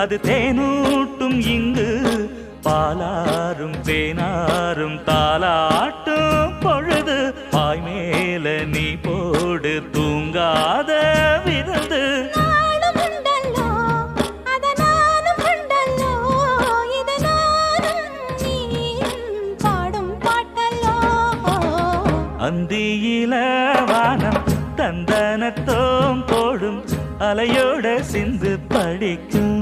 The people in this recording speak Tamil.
அது தேனூட்டும் இங்கு பாலாரும் தேனாரும் தாலாட்டும் பொழுது பாய் மேல நீ போடு தூங்காத விருந்து அந்தியில வானம் தந்தனத்தோம் போடும் அலையோட சிந்து படிக்கும்